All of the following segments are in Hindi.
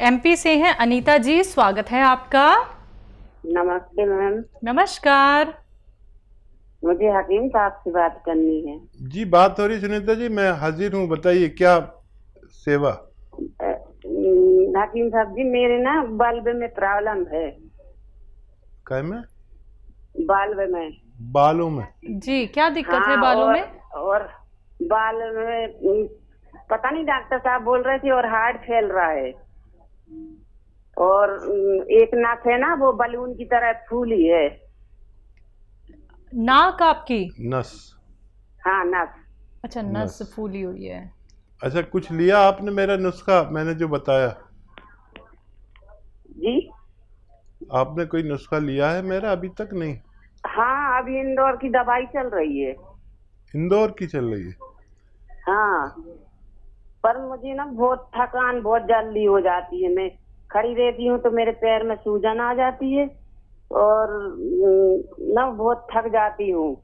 एमपी से हैं अनीता जी, स्वागत है आपका। नमस्ते मैम। नमस्कार। मुझे हकीम साहब से बात करनी है। जी बात हो रही सुनीता जी, मैं हाजिर हूँ, बताइए क्या सेवा। हकीम साहब जी, मेरे ना बल्ब में प्रॉब्लम है। काय में? बल्ब में। बालों में? जी, क्या दिक्कत है हाँ, बालों में? और बाल में पता नहीं, डॉक्टर साहब बोल रहे थे और हार्ड फैल रहा है। और एक नस है ना, वो बलून की तरह फूली है। नाक आपकी? नस? हाँ, नस। अच्छा, नस फूली हुई है। अच्छा, कुछ लिया आपने मेरा नुस्खा, मैंने जो बताया? जी, आपने कोई नुस्खा लिया है मेरा अभी तक? नहीं। हाँ, अभी इंदौर की दवाई चल रही है। इंदौर की चल रही है? हाँ, पर मुझे ना बहुत थकान बहुत जल्दी हो जाती है। मैं खड़ी रहती हूँ तो मेरे पैर में सूजन आ जाती है और ना बहुत थक जाती हूँ।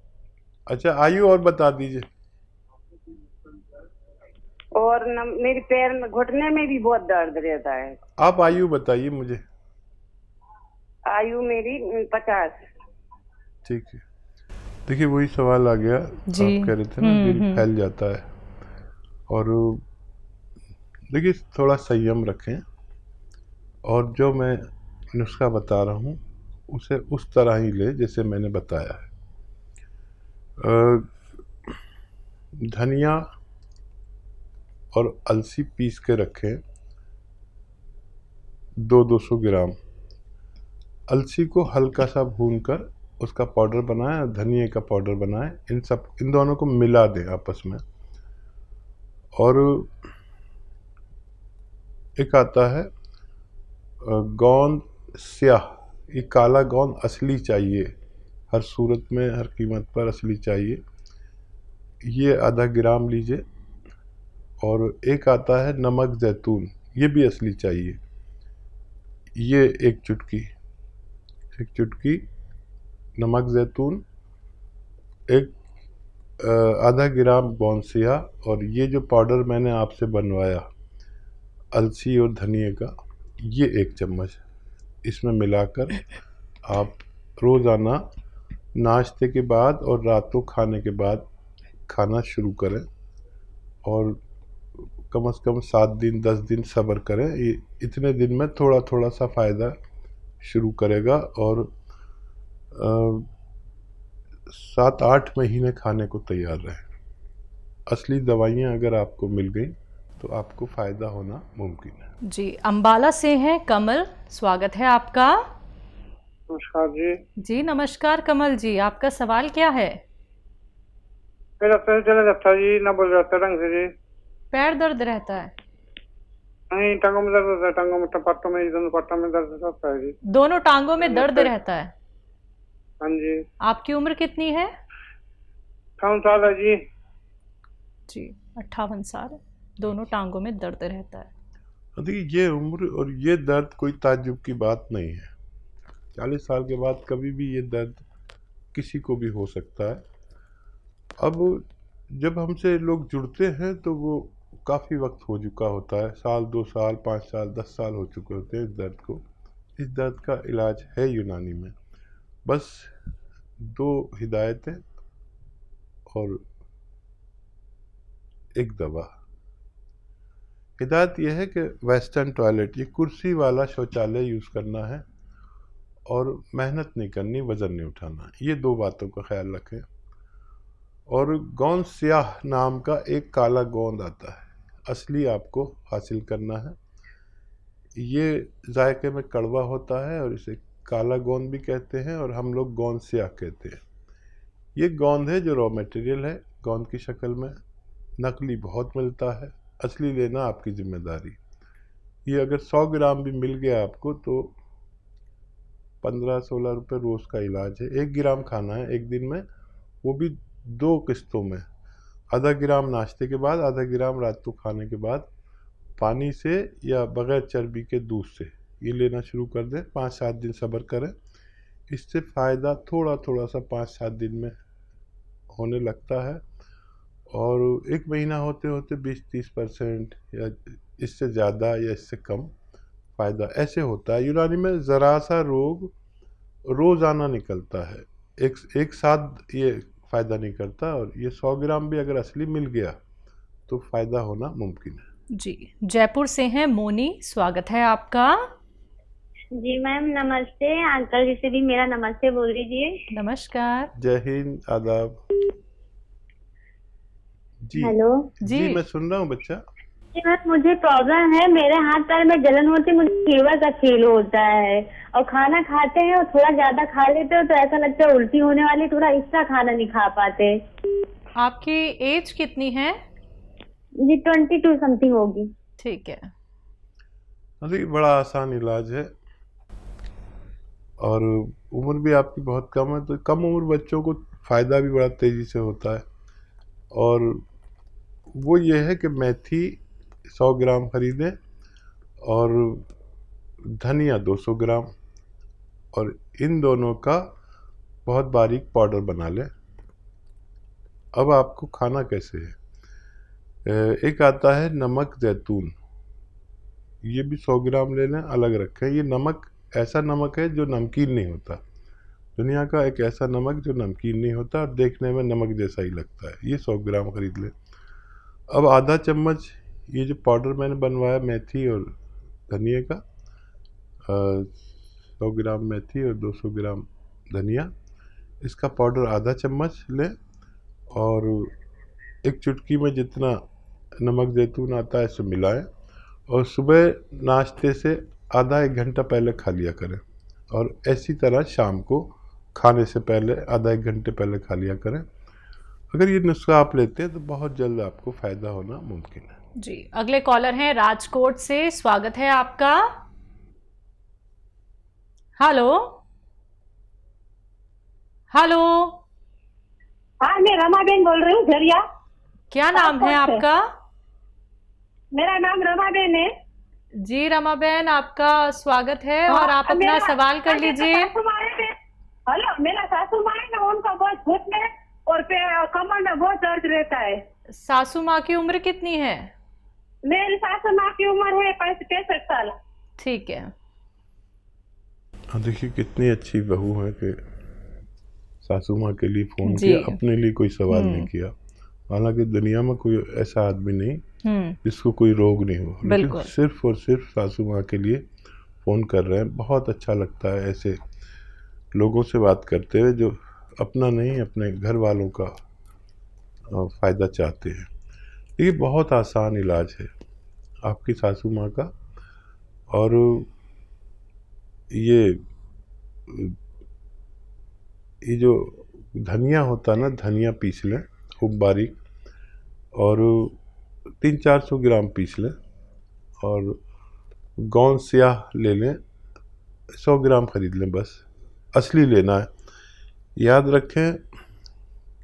अच्छा, आयु और बता दीजिए। और न मेरे पैर में घुटने में भी बहुत दर्द रहता है। आप आयु बताइए मुझे। आयु मेरी 50। ठीक है, देखिए वही सवाल आ गया। जी। आप कह रहे थे ना दिल फैल जाता है, और देखिए थोड़ा संयम रखें, और जो मैं नुस्खा बता रहा हूँ उसे उस तरह ही ले जैसे मैंने बताया है। धनिया और अलसी पीस के रखें, 200 ग्राम। अलसी को हल्का सा भूनकर उसका पाउडर बनाएं, धनिया का पाउडर बनाएं, इन दोनों को मिला दें आपस में। और एक आता है गोंद स्याह, ये काला गोंद असली चाहिए, हर सूरत में हर कीमत पर असली चाहिए, ये आधा ग्राम लीजिए। और एक आता है नमक जैतून, ये भी असली चाहिए, ये एक चुटकी नमक जैतून, एक आधा ग्राम बॉन्सिया, और ये जो पाउडर मैंने आपसे बनवाया अलसी और धनिए का, ये 1 चम्मच इसमें मिलाकर आप रोज़ाना नाश्ते के बाद और रात को खाने के बाद खाना शुरू करें। और कम से कम 7 दिन 10 दिन सब्र करें, ये इतने दिन में थोड़ा थोड़ा सा फ़ायदा शुरू करेगा। और 7-8 महीने खाने को तैयार रहें। असली दवाइयाँ अगर आपको मिल गई तो आपको फ़ायदा होना मुमकिन है। जी, अंबाला से हैं कमल, स्वागत है आपका। नमस्कार जी। जी नमस्कार कमल जी, आपका सवाल क्या है? मेरा पैर चला जाता जी, ना बोल जाता ढंग से जी। पैर दर्द रहता है? नहीं, टांगों में दर्द होता है, टांगों में पट्टों में, दोनों पट्टों में दर्द होता है जी। दोनों टांगों में दर्द रहता है? हाँ जी। आपकी उम्र कितनी है? 58 साल है जी। जी, 58 साल, दोनों टांगों में दर्द रहता है। देखिए ये उम्र और ये दर्द कोई ताज्जुब की बात नहीं है। 40 साल के बाद कभी भी ये दर्द किसी को भी हो सकता है। अब जब हमसे लोग जुड़ते हैं तो वो काफ़ी वक्त हो चुका होता है, साल 2 साल 5 साल 10 साल हो चुके होते हैं इस दर्द को। इस दर्द का इलाज है यूनानी में, बस 2 हिदायतें और एक दवा। हिदायत यह है कि वेस्टर्न टॉयलेट, ये कुर्सी वाला शौचालय यूज़ करना है, और मेहनत नहीं करनी, वज़न नहीं उठाना, ये 2 बातों का ख्याल रखें। और गोंद स्याह नाम का एक काला गोंद आता है, असली आपको हासिल करना है। ये जायके में कड़वा होता है और इसे काला गोंद भी कहते हैं, और हम लोग गोंद स्याह कहते हैं। ये गोंद है जो रॉ मटेरियल है गोंद की शक्ल में, नकली बहुत मिलता है, असली लेना आपकी जिम्मेदारी। ये अगर 100 ग्राम भी मिल गया आपको तो 15-16 रुपये रोज़ का इलाज है। 1 ग्राम खाना है एक दिन में, वो भी 2 किस्तों में, आधा ग्राम नाश्ते के बाद, आधा ग्राम रात को खाने के बाद, पानी से या बग़ैर चर्बी के दूध से ये लेना शुरू कर दें। 5-7 दिन सब्र करें, इससे फ़ायदा थोड़ा थोड़ा सा 5-7 दिन में होने लगता है, और 1 महीना होते होते 20-30% या इससे ज़्यादा या इससे कम फ़ायदा ऐसे होता है। यूनानी में ज़रा सा रोग रोज़ाना निकलता है, एक साथ ये फ़ायदा नहीं करता, और ये 100 ग्राम भी अगर असली मिल गया तो फ़ायदा होना मुमकिन है। जी, जयपुर से हैं मोनी, स्वागत है आपका। जी मैम नमस्ते, अंकल जी से भी मेरा नमस्ते बोल दीजिए। नमस्कार। जय हिंद, आदाब। जी हेलो जी, मैं सुन रहा हूँ बच्चा। जी मैम, मुझे प्रॉब्लम है, मेरे हाथ पैर में जलन होती है, मुझे फीवर का फील होता है, और खाना खाते हैं और थोड़ा ज्यादा खा लेते हो तो ऐसा लगता है उल्टी होने वाली, थोड़ा एक्स्ट्रा खाना नहीं खा पाते। आपकी एज कितनी है? जी 22 समथिंग होगी। ठीक है। अरे बड़ा आसान इलाज है, और उम्र भी आपकी बहुत कम है, तो कम उम्र बच्चों को फ़ायदा भी बड़ा तेज़ी से होता है। और वो ये है कि मेथी 100 ग्राम खरीदें और धनिया 200 ग्राम, और इन दोनों का बहुत बारीक पाउडर बना लें। अब आपको खाना कैसे है, एक आता है नमक ज़ैतून, ये भी 100 ग्राम ले लें, अलग रखें। ये नमक ऐसा नमक है जो नमकीन नहीं होता, दुनिया का एक ऐसा नमक जो नमकीन नहीं होता और देखने में नमक जैसा ही लगता है, ये 100 ग्राम खरीद लें। अब आधा चम्मच ये जो पाउडर मैंने बनवाया मेथी और धनिया का, 100 ग्राम मेथी और 200 ग्राम धनिया, इसका पाउडर आधा चम्मच लें, और एक चुटकी में जितना नमक ज़ैतून आता है इसे मिलाएं, और सुबह नाश्ते से आधा एक घंटा पहले खा लिया करें, और इसी तरह शाम को खाने से पहले आधा एक घंटे पहले खा लिया करें। अगर ये नुस्खा आप लेते हैं तो बहुत जल्द आपको फ़ायदा होना मुमकिन है। जी, अगले कॉलर हैं राजकोट से, स्वागत है आपका। हेलो हेलो, हाँ मैं रमाबेन बोल रही हूँ झरिया। क्या नाम है राजकोट से। आपका? मेरा नाम रमाबेन है। जी रमाबेन, आपका स्वागत है, और आप अपना मेरा- सवाल कर लीजिए। सासू माँ है। हेलो, मेरा सासू माँ है ना, उनका बहुत घुटने और कमर में बहुत दर्द रहता है। सासू माँ की उम्र कितनी है? मेरी सासू माँ की उम्र है 65 साल। ठीक है। देखिए कितनी अच्छी बहू है कि सासू माँ के लिए फ़ोन जी। किया, अपने लिए कोई सवाल नहीं किया। हालांकि दुनिया में कोई ऐसा आदमी नहीं जिसको कोई रोग नहीं हो, लेकिन बिल्कुल। सिर्फ और सिर्फ सासू माँ के लिए फ़ोन कर रहे हैं। बहुत अच्छा लगता है ऐसे लोगों से बात करते हुए जो अपना नहीं अपने घर वालों का फ़ायदा चाहते हैं। ये बहुत आसान इलाज है आपकी सासू माँ का। और ये जो धनिया होता है ना, धनिया पीस लें खूब बारीक, और 300-400 ग्राम पीस लें, और गोंद स्याह ले लें, 100 ग्राम खरीद लें, बस असली लेना है। याद रखें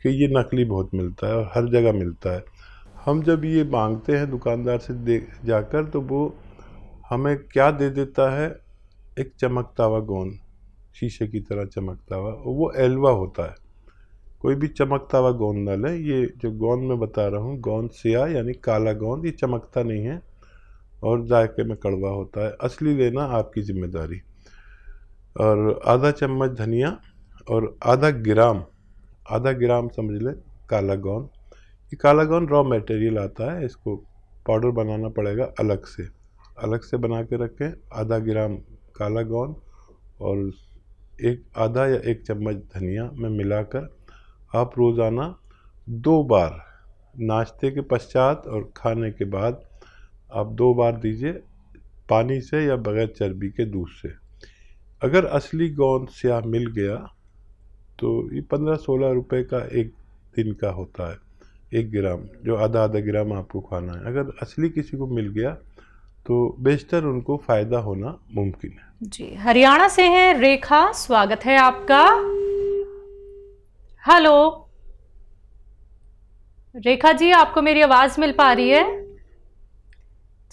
कि ये नकली बहुत मिलता है और हर जगह मिलता है। हम जब ये मांगते हैं दुकानदार से जाकर, तो वो हमें क्या दे देता है, एक चमकता हुआ गोंद, शीशे की तरह चमकता हुआ, वो एल्वा होता है। कोई भी चमकता हुआ गोंद ना लें। ये जो गोंद मैं बता रहा हूँ, गोंद स्याह यानी काला गोंद, ये चमकता नहीं है और जायके में कड़वा होता है। असली लेना आपकी जिम्मेदारी। और आधा चम्मच धनिया और आधा ग्राम समझ लें काला गोंद। ये काला गोंद रॉ मटेरियल आता है, इसको पाउडर बनाना पड़ेगा अलग से बना के रखें। आधा ग्राम काला गोंद और आधा या 1 चम्मच धनिया में मिलाकर आप रोज़ाना 2 बार, नाश्ते के पश्चात और खाने के बाद आप 2 बार दीजिए, पानी से या बगैर चर्बी के दूध से। अगर असली गोंद स्याह मिल गया तो ये 15-16 रुपए का एक दिन का होता है, 1 ग्राम, जो आधा ग्राम आपको खाना है। अगर असली किसी को मिल गया तो बेशतर उनको फ़ायदा होना मुमकिन है। जी, हरियाणा से हैं रेखा, स्वागत है आपका। हेलो रेखा जी, आपको मेरी आवाज़ मिल पा रही है?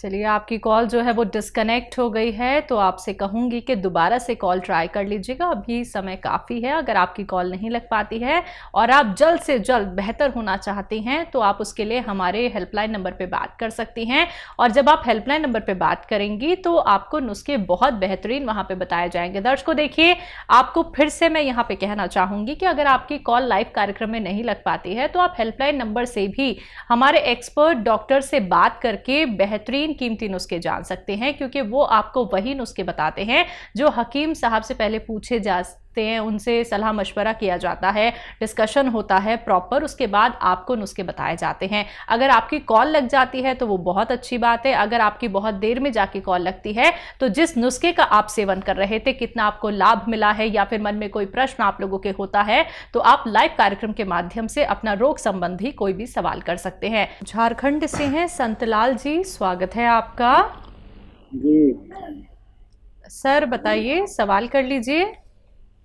चलिए, आपकी कॉल जो है वो डिस्कनेक्ट हो गई है, तो आपसे कहूँगी कि दोबारा से कॉल ट्राई कर लीजिएगा। अभी समय काफ़ी है। अगर आपकी कॉल नहीं लग पाती है और आप जल्द से जल्द बेहतर होना चाहती हैं तो आप उसके लिए हमारे हेल्पलाइन नंबर पे बात कर सकती हैं। और जब आप हेल्पलाइन नंबर पे बात करेंगी तो आपको नुस्खे बहुत बेहतरीन वहाँ पे बताए जाएंगे। दर्शकों देखिए, आपको फिर से मैं यहाँ पे कहना चाहूँगी कि अगर आपकी कॉल लाइव कार्यक्रम में नहीं लग पाती है तो आप हेल्पलाइन नंबर से भी हमारे एक्सपर्ट डॉक्टर से बात करके बेहतरीन कीमती नुस्खे जान सकते हैं, क्योंकि वो आपको वही नुस्खे बताते हैं जो हकीम साहब से पहले पूछे जाते हैं, उनसे सलाह मशवरा किया जाता है, डिस्कशन होता है प्रॉपर, उसके बाद आपको नुस्खे बताए जाते हैं। अगर आपकी कॉल लग जाती है तो वो बहुत अच्छी बात है। अगर आपकी बहुत देर में जाके कॉल लगती है तो जिस नुस्खे का आप सेवन कर रहे थे, कितना आपको लाभ मिला है, या फिर मन में कोई प्रश्न आप लोगों के होता है, तो आप लाइव कार्यक्रम के माध्यम से अपना रोग संबंधी कोई भी सवाल कर सकते हैं। झारखंड से हैं संतलाल जी, स्वागत है आपका। जी सर बताइए, सवाल कर लीजिए।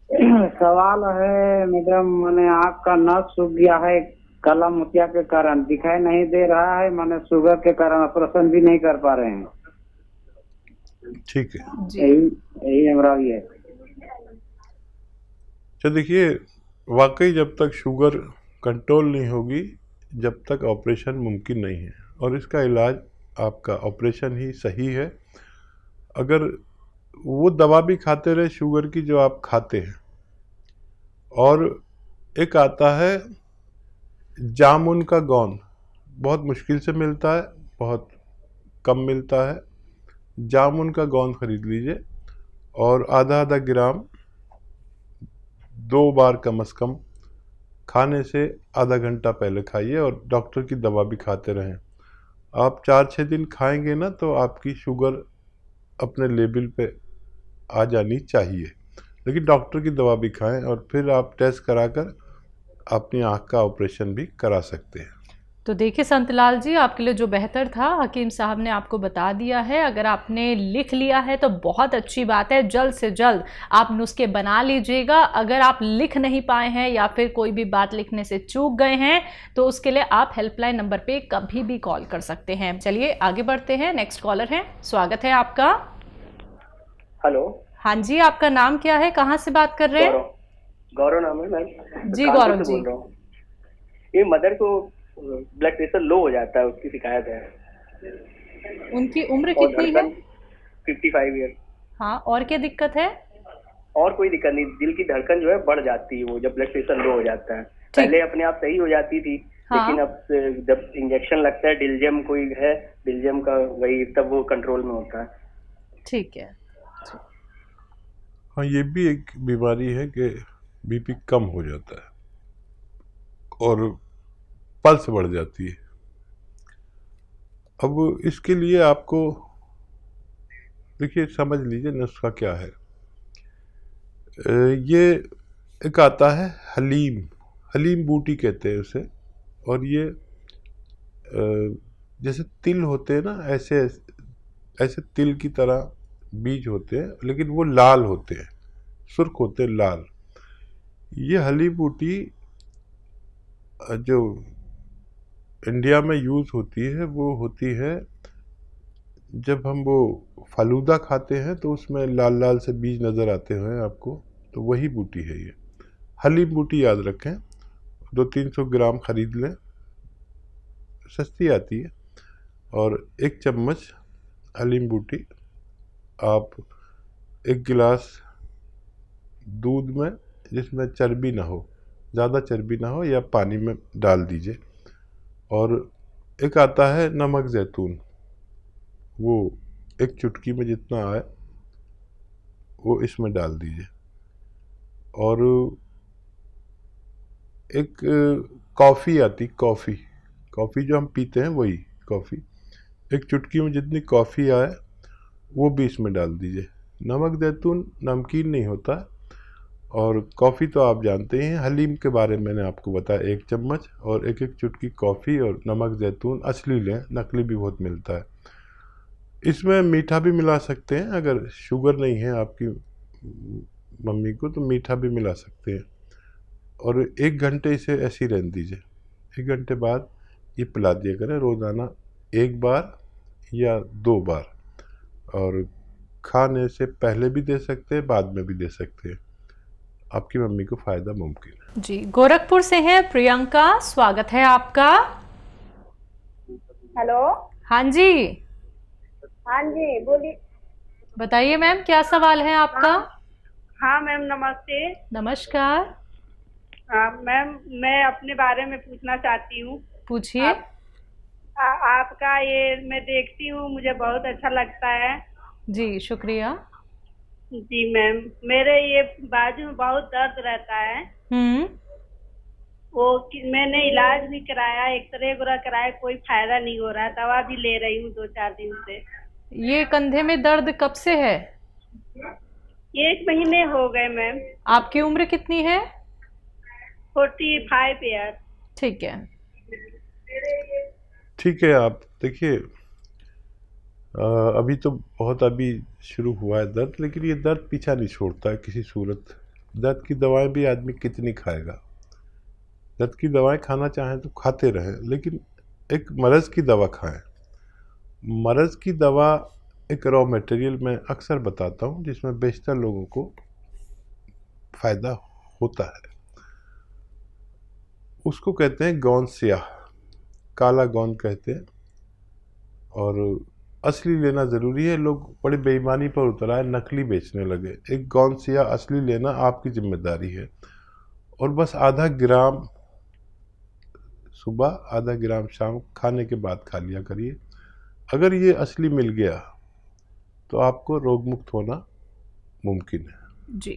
सवाल है मैडम, मैंने आँख का नस सूख गया है काला मोतिया के कारण, दिखाई नहीं दे रहा है, मैंने शुगर के कारण ऑपरेशन भी नहीं कर पा रहे हैं। ठीक है, यही हमारा है। तो देखिए, वाकई जब तक शुगर कंट्रोल नहीं होगी जब तक ऑपरेशन मुमकिन नहीं है, और इसका इलाज आपका ऑपरेशन ही सही है। अगर वो दवा भी खाते रहे शुगर की जो आप खाते हैं, और एक आता है जामुन का गोंद, बहुत मुश्किल से मिलता है, बहुत कम मिलता है। जामुन का गोंद खरीद लीजिए और आधा आधा ग्राम 2 बार कम से कम खाने से आधा घंटा पहले खाइए, और डॉक्टर की दवा भी खाते रहें। आप 4-6 दिन खाएंगे ना तो आपकी शुगर अपने लेवल पे आ जानी चाहिए, लेकिन डॉक्टर की दवा भी खाएं, और फिर आप टेस्ट कराकर अपनी आँख का ऑपरेशन भी करा सकते हैं। तो देखिए संतलाल जी, आपके लिए जो बेहतर था हकीम साहब ने आपको बता दिया है। अगर आपने लिख लिया है तो बहुत अच्छी बात है, जल्द से जल्द आप नुस्खे बना लीजिएगा। अगर आप लिख नहीं पाए हैं या फिर कोई भी बात लिखने से चूक गए हैं तो उसके लिए आप हेल्पलाइन नंबर पे कभी भी कॉल कर सकते हैं। चलिए आगे बढ़ते हैं, नेक्स्ट कॉलर हैं, स्वागत है आपका। हेलो। हाँ जी, आपका नाम क्या है, कहाँ से बात कर रहे हैं? गौरव नाम है मैम। जी गौरव जी, ये मदर को ब्लड प्रेशर लो हो जाता है, उसकी शिकायत है। उनकी उम्र कितनी है? 55 ईयर। हाँ, और क्या दिक्कत है? और कोई दिक्कत नहीं, दिल की धड़कन जो है बढ़ जाती है वो जब ब्लड प्रेशर लो हो जाता है। पहले अपने आप सही हो जाती थी, हाँ। लेकिन अब जब इंजेक्शन लगता है, डिलजियम कोई है, डिलजियम का, वही तब वो कंट्रोल में होता है। ठीक है। हाँ, ये भी एक बीमारी है कि बीपी कम हो जाता है और पल्स बढ़ जाती है। अब इसके लिए आपको देखिए, समझ लीजिए नुस्खा क्या है। ये एक आता है हलीम बूटी कहते हैं उसे, और ये जैसे तिल होते हैं ना, ऐसे तिल की तरह बीज होते हैं, लेकिन वो लाल होते हैं, सुर्ख होते हैं, लाल। ये हली बूटी जो इंडिया में यूज़ होती है वो होती है जब हम वो फालूदा खाते हैं तो उसमें लाल लाल से बीज नज़र आते हैं आपको, तो वही बूटी है ये हली बूटी। याद रखें, 200-300 ग्राम खरीद लें, सस्ती आती है, और 1 चम्मच हलीम बूटी आप 1 गिलास दूध में, जिसमें चर्बी ना हो, ज़्यादा चर्बी ना हो, या पानी में डाल दीजिए। और एक आता है नमक ज़ैतून, वो 1 चुटकी में जितना आए वो इसमें डाल दीजिए। और एक कॉफ़ी आती, कॉफ़ी जो हम पीते हैं वही कॉफ़ी, 1 चुटकी में जितनी कॉफ़ी आए वो भी इसमें डाल दीजिए। नमक ज़ैतून नमकीन नहीं होता, और कॉफ़ी तो आप जानते हैं। हलीम के बारे में मैंने आपको बताया, 1 चम्मच और 1-1 चुटकी कॉफ़ी और नमक ज़ैतून असली लें, नकली भी बहुत मिलता है। इसमें मीठा भी मिला सकते हैं, अगर शुगर नहीं है आपकी मम्मी को तो मीठा भी मिला सकते हैं। और 1 घंटे इसे ऐसे ही रहने दीजिए, 1 घंटे बाद ये पिला दिया करें, रोज़ाना 1 बार या 2 बार, और खाने से पहले भी दे सकते हैं, बाद में भी दे सकते हैं। आपकी मम्मी को फ़ायदा मुमकिन है। जी, गोरखपुर से हैं प्रियंका, स्वागत है आपका। हेलो। हाँ जी, हाँ जी, बोलिए। बताइए मैम, क्या सवाल है आपका? हाँ मैम, नमस्ते। नमस्कार, मैम, मैं अपने बारे में पूछना चाहती हूँ। पूछिए। आपका ये मैं देखती हूँ, मुझे बहुत अच्छा लगता है। जी, शुक्रिया। जी मैम, मेरे ये बाजू में बहुत दर्द रहता है। मैंने इलाज भी कराया, एक्सरे वगैरह कराया, कोई फायदा नहीं हो रहा। दवा भी ले रही हूँ 2-4 दिन से। ये कंधे में दर्द कब से है? 1 महीने हो गए मैम। आपकी उम्र कितनी है? 45 ईयर। ठीक है। ठीक है, आप देखिए, अभी तो बहुत अभी शुरू हुआ है दर्द, लेकिन ये दर्द पीछा नहीं छोड़ता है किसी सूरत। दर्द की दवाएं भी आदमी कितनी खाएगा? दर्द की दवाएं खाना चाहें तो खाते रहें, लेकिन एक मर्ज़ की दवा खाएं। मर्ज़ की दवा एक रॉ मटेरियल मैं अक्सर बताता हूँ, जिसमें बेशतर लोगों को फ़ायदा होता है। उसको कहते हैं गौंद स्याह, काला गौंद कहते हैं, और असली लेना ज़रूरी है। लोग बड़ी बेईमानी पर उतर आए, नकली बेचने लगे। एक गौंद स्याह असली लेना आपकी जिम्मेदारी है, और बस आधा ग्राम सुबह, आधा ग्राम शाम, खाने के बाद खा लिया करिए। अगर ये असली मिल गया तो आपको रोग मुक्त होना मुमकिन है। जी,